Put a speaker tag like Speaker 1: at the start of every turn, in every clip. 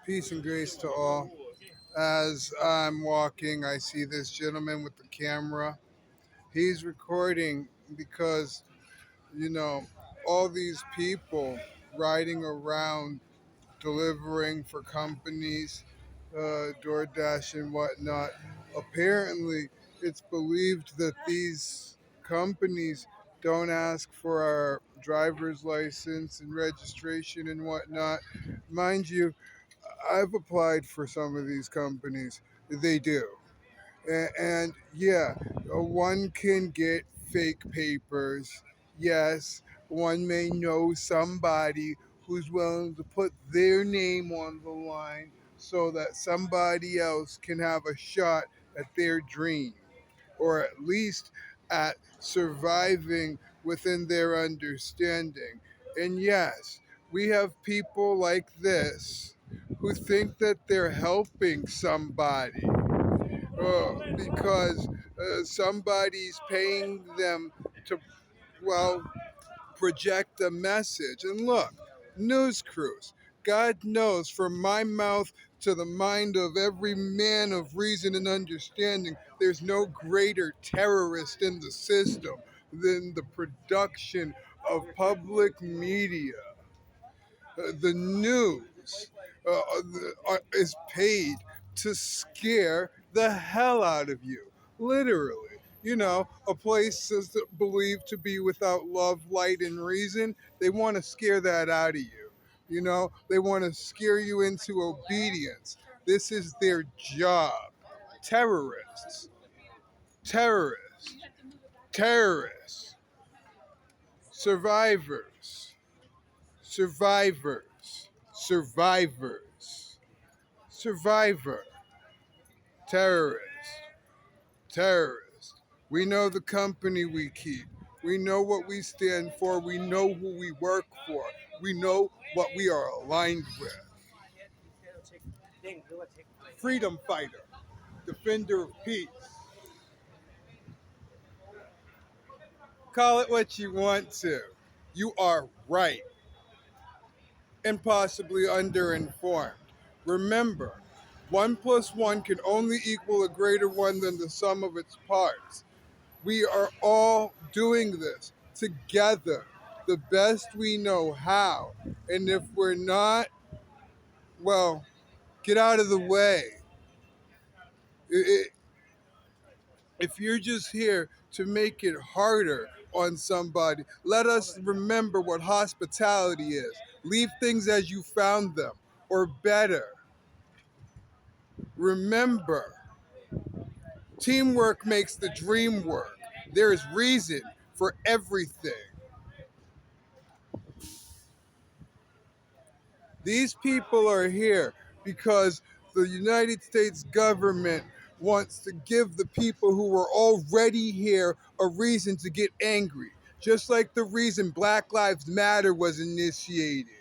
Speaker 1: Peace and grace to all. As I'm walking, I see this gentleman with the camera. He's recording because, you know, all these people riding around delivering for companies, DoorDash and whatnot. Apparently, it's believed that these companies don't ask for our driver's license and registration and whatnot. Mind you, I've applied for some of these companies. They do. And yeah, one can get fake papers. Yes, one may know somebody who's willing to put their name on the line so that somebody else can have a shot at their dream, or at least at surviving within their understanding. And yes, we have people like this who think that they're helping somebody because somebody's paying them to, well, project a message. And look, news crews, God knows from my mouth to the mind of every man of reason and understanding, there's no greater terrorist in the system than the production of public media. The news is paid to scare the hell out of you, literally. A place is believed to be without love, light, and reason. They want to scare that out of you. They want to scare you into obedience. This is their job. Terrorists, terrorists, terrorists, survivors, survivors, survivors, survivor, terrorist, terrorist. We know the company we keep. We know what we stand for. We know who we work for. We know what we are aligned with. Freedom fighter, defender of peace. Call it what you want to. You are right and possibly underinformed. Remember, 1 plus 1 can only equal a greater one than the sum of its parts. We are all doing this together, the best we know how. And if we're not, well, get out of the way. If you're just here to make it harder on somebody, let us remember what hospitality is. Leave things as you found them, or better. Remember, teamwork makes the dream work. There is reason for everything. These people are here because the United States government wants to give the people who are already here a reason to get angry. Just like the reason Black Lives Matter was initiated.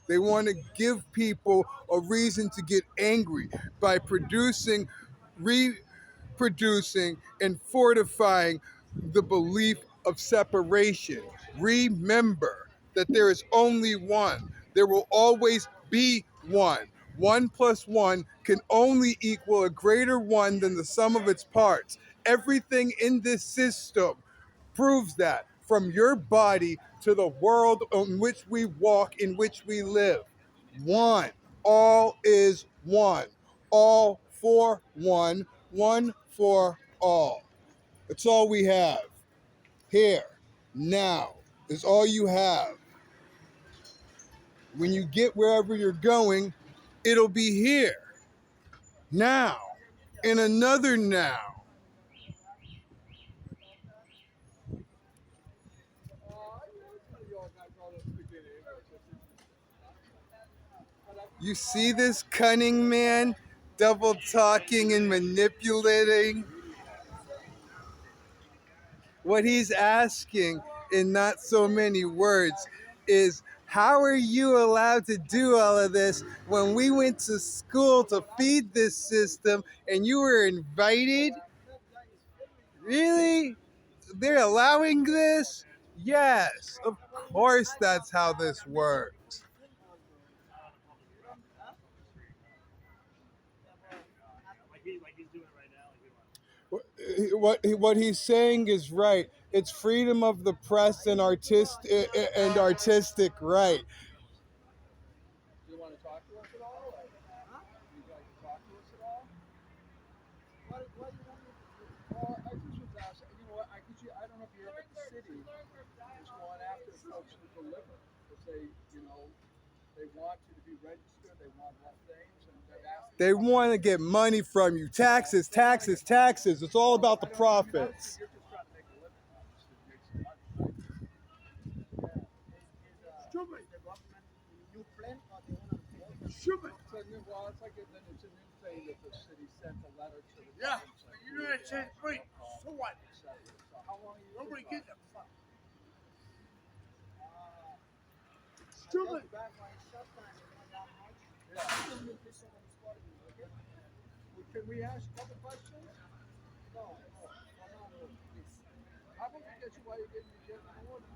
Speaker 1: They want to give people a reason to get angry by reproducing, and fortifying the belief of separation. Remember that there is only one. There will always be one. 1 plus 1 can only equal a greater one than the sum of its parts. Everything in this system proves that, from your body to the world in which we walk, in which we live. One. All is one. All for one. One for all. That's all we have. Here, now, is all you have. When you get wherever you're going, it'll be here. Now. In another now. You see this cunning man double talking and manipulating? What he's asking in not so many words is, how are you allowed to do all of this when we went to school to feed this system and you were invited? Really? They're allowing this? Yes, of course that's how this works. what he's saying is right. It's freedom of the press and artistic right.
Speaker 2: Do you want to talk to us at all? Or, would you like to talk to us at all? What do you want me to do? Well, I just was asking, you know what, I don't know if you're up at the city, is going after folks who deliver. Because they want you to be registered, they want less things, and they're asking
Speaker 1: They
Speaker 2: companies.
Speaker 1: want to get money from you. Taxes, taxes, taxes. It's all about the profits.
Speaker 2: You're just trying to make a living, obviously, make some money, right? Stupid. The government new plan or they want to stupid. Well, it's like then it's a new thing that the city sent a letter to the government.
Speaker 3: You know that shit's great. So what?
Speaker 2: So how long are you?
Speaker 3: Nobody gives a fuck.
Speaker 2: Stupid. Can we ask a couple questions? No. How about we get you while you're getting your jet in order?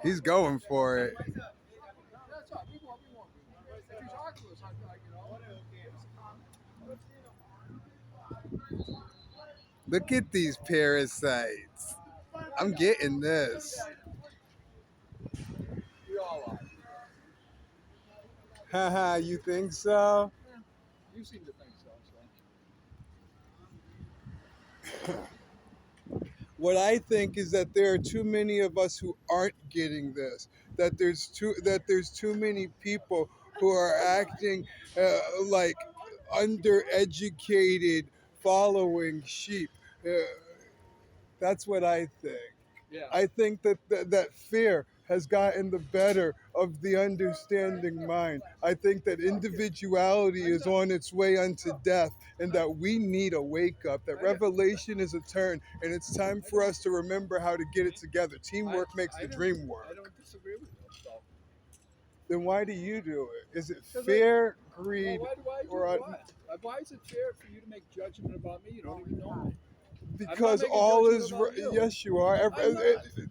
Speaker 1: He's going for it.
Speaker 2: That's all. We won't. If you talk to us,
Speaker 1: Look at these parasites. I'm getting this.
Speaker 2: We all are.
Speaker 1: Haha, you think so?
Speaker 2: You seem to think so.
Speaker 1: What I think is that there are too many of us who aren't getting this. That there's too many people who are acting like undereducated, following sheep. Uh, that's what I think.
Speaker 2: Yeah.
Speaker 1: I think that fear has gotten the better of the understanding mind. I think that individuality is on its way unto death, and that we need a wake up, that revelation is a turn, and it's time for us to remember how to get it together. Teamwork makes the dream work.
Speaker 2: I don't disagree with you. So.
Speaker 1: Then why do you do it? Is it fear, greed,
Speaker 2: Why do I do
Speaker 1: or
Speaker 2: what? Why is it fair for you to make judgment about me? You don't even know me.
Speaker 1: because all is yes, you are.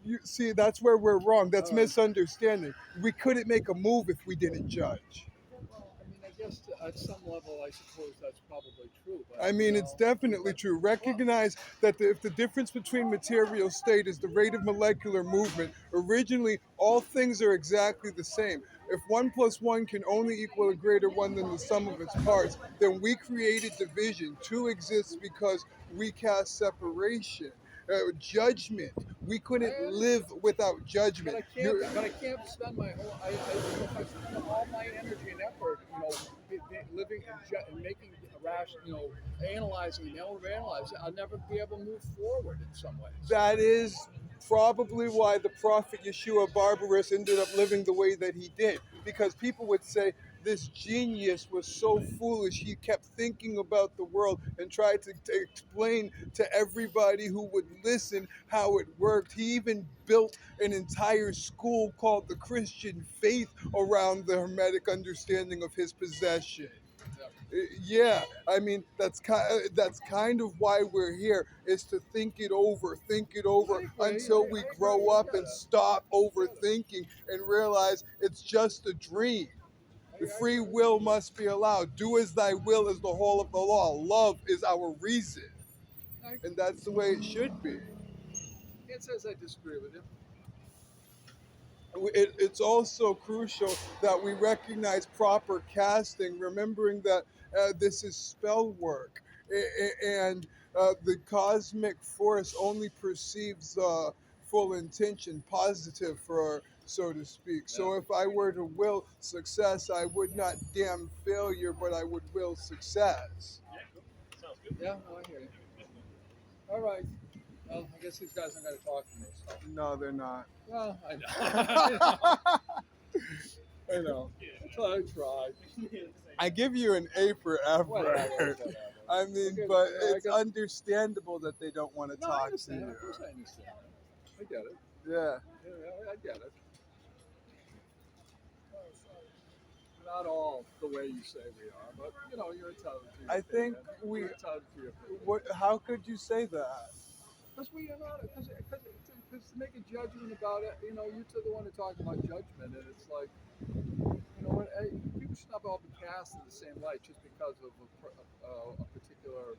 Speaker 1: You see, that's where we're wrong. That's misunderstanding. We couldn't make a move if we didn't judge.
Speaker 2: Well, I mean, I guess at some level, I suppose that's probably true. But
Speaker 1: I mean, it's definitely true. Recognize that if the difference between material state is the rate of molecular movement, originally all things are exactly the same. If 1 plus 1 can only equal a greater 1 than the sum of its parts, then we created division. 2 exists because we cast separation. Judgment. We couldn't live without judgment.
Speaker 2: But I can't spend my whole. If I spend all my energy and effort, living and making rational, analyzing and analyzing, I'll never be able to move forward in some ways.
Speaker 1: That is probably why the prophet Yeshua Barbarus ended up living the way that he did, because people would say this genius was so foolish. He kept thinking about the world and tried to explain to everybody who would listen how it worked. He even built an entire school called the Christian faith around the Hermetic understanding of his possession. Yeah, I mean that's kind of why we're here, is to think it over until we grow up and stop overthinking and realize it's just a dream. The free will must be allowed. Do as thy will is the whole of the law. Love is our reason, and that's the way it should be.
Speaker 2: Can't say I disagree with you.
Speaker 1: It's also crucial that we recognize proper casting, remembering that this is spell work, and the cosmic force only perceives full intention, positive, for so to speak. So if I were to will success, I would not damn failure, but I would will success.
Speaker 2: Yeah, no, I hear you. All right. Well, I guess these guys aren't going to talk to me. So.
Speaker 1: No, they're not.
Speaker 2: Well, I know. I know. I tried.
Speaker 1: I give you an A for effort.
Speaker 2: Whatever.
Speaker 1: I mean, but it's understandable that they don't want to talk to you.
Speaker 2: Of course I understand. I get it.
Speaker 1: Yeah.
Speaker 2: I get it. Not all the way you say we are, but you're entitled to your opinion. You're entitled to your opinion.
Speaker 1: What? How could you say that?
Speaker 2: Because we are not. Because to make a judgment about it, you're the one to talk about judgment, and it's like, what? People should not all be cast in the same light just because of a particular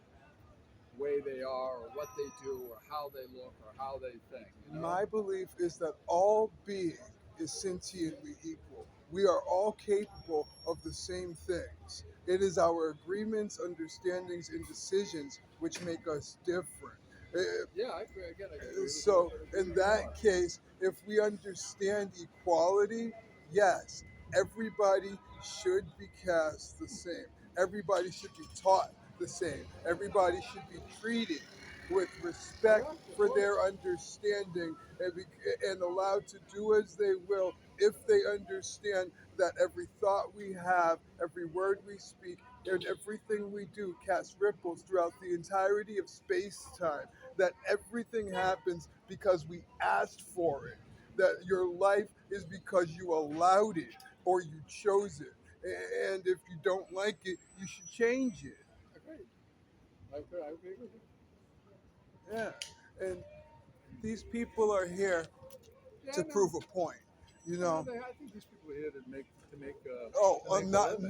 Speaker 2: way they are, or what they do, or how they look, or how they think. You know?
Speaker 1: My belief is that all being is sentiently equal. We are all capable of the same things. It is our agreements, understandings, and decisions which make us different. Uh,
Speaker 2: Yeah, I agree. Again, I agree with you.
Speaker 1: So,
Speaker 2: I agree
Speaker 1: in
Speaker 2: with you
Speaker 1: that
Speaker 2: more.
Speaker 1: case, if we understand equality, yes, everybody should be cast the same. Everybody should be taught the same. Everybody should be treated with respect
Speaker 2: Correct, of
Speaker 1: for
Speaker 2: course.
Speaker 1: their understanding and allowed to do as they will if they understand that every thought we have, every word we speak, and everything we do casts ripples throughout the entirety of space time. That everything happens because we asked for it. That your life is because you allowed it or you chose it. And if you don't like it, you should change it.
Speaker 2: Agreed. I agree with you.
Speaker 1: Yeah. And these people are here
Speaker 2: Yeah,
Speaker 1: to
Speaker 2: no.
Speaker 1: prove a point. You
Speaker 2: Yeah,
Speaker 1: know,
Speaker 2: I think these people are here
Speaker 1: oh,
Speaker 2: to make a
Speaker 1: not
Speaker 2: living.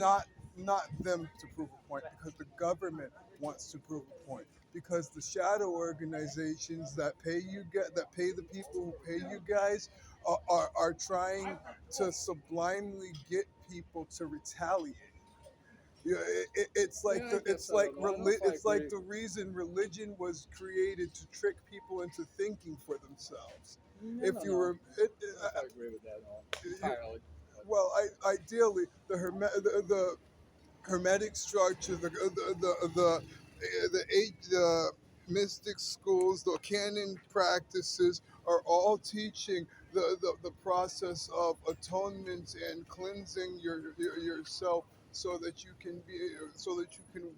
Speaker 1: them to prove a point because the government wants to prove a point because the shadow organizations that pay the people who pay you guys are trying to sublimely get people to retaliate. Yeah, it's like
Speaker 2: Yeah, I guess so. No, I don't know if I
Speaker 1: it's like
Speaker 2: agree.
Speaker 1: the reason religion was created to trick people into thinking for themselves.
Speaker 2: No,
Speaker 1: If
Speaker 2: no,
Speaker 1: you
Speaker 2: no.
Speaker 1: were,
Speaker 2: I don't know if I agree with that all entirely. But
Speaker 1: well, ideally, the hermetic structure, the eight mystic schools, the canon practices are all teaching the process of atonement and cleansing yourself so that you can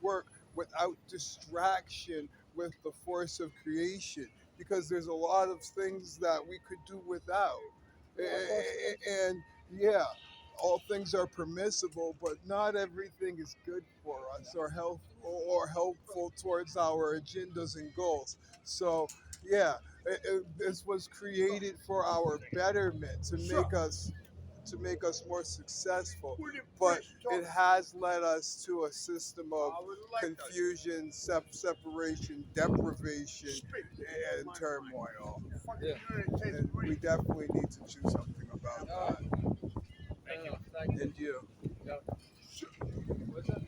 Speaker 1: work without distraction with the force of creation because there's a lot of things that we could do without.
Speaker 2: yeah, of course it is.
Speaker 1: And yeah, all things are permissible, but not everything is good for us or helpful towards our agendas and goals. So yeah, this was created for our betterment to make us more successful,
Speaker 3: Who the
Speaker 1: but
Speaker 3: priest
Speaker 1: it
Speaker 3: talking?
Speaker 1: has led us to a system of
Speaker 3: I would like that.
Speaker 1: confusion, separation, deprivation,
Speaker 3: Speak.
Speaker 1: and turmoil.
Speaker 3: Fucking
Speaker 2: Yeah.
Speaker 3: United States
Speaker 1: And we
Speaker 3: Marine.
Speaker 1: definitely need to do something about
Speaker 2: All right.
Speaker 1: that.
Speaker 2: Thank you.
Speaker 1: And you.
Speaker 2: Yeah. What's that?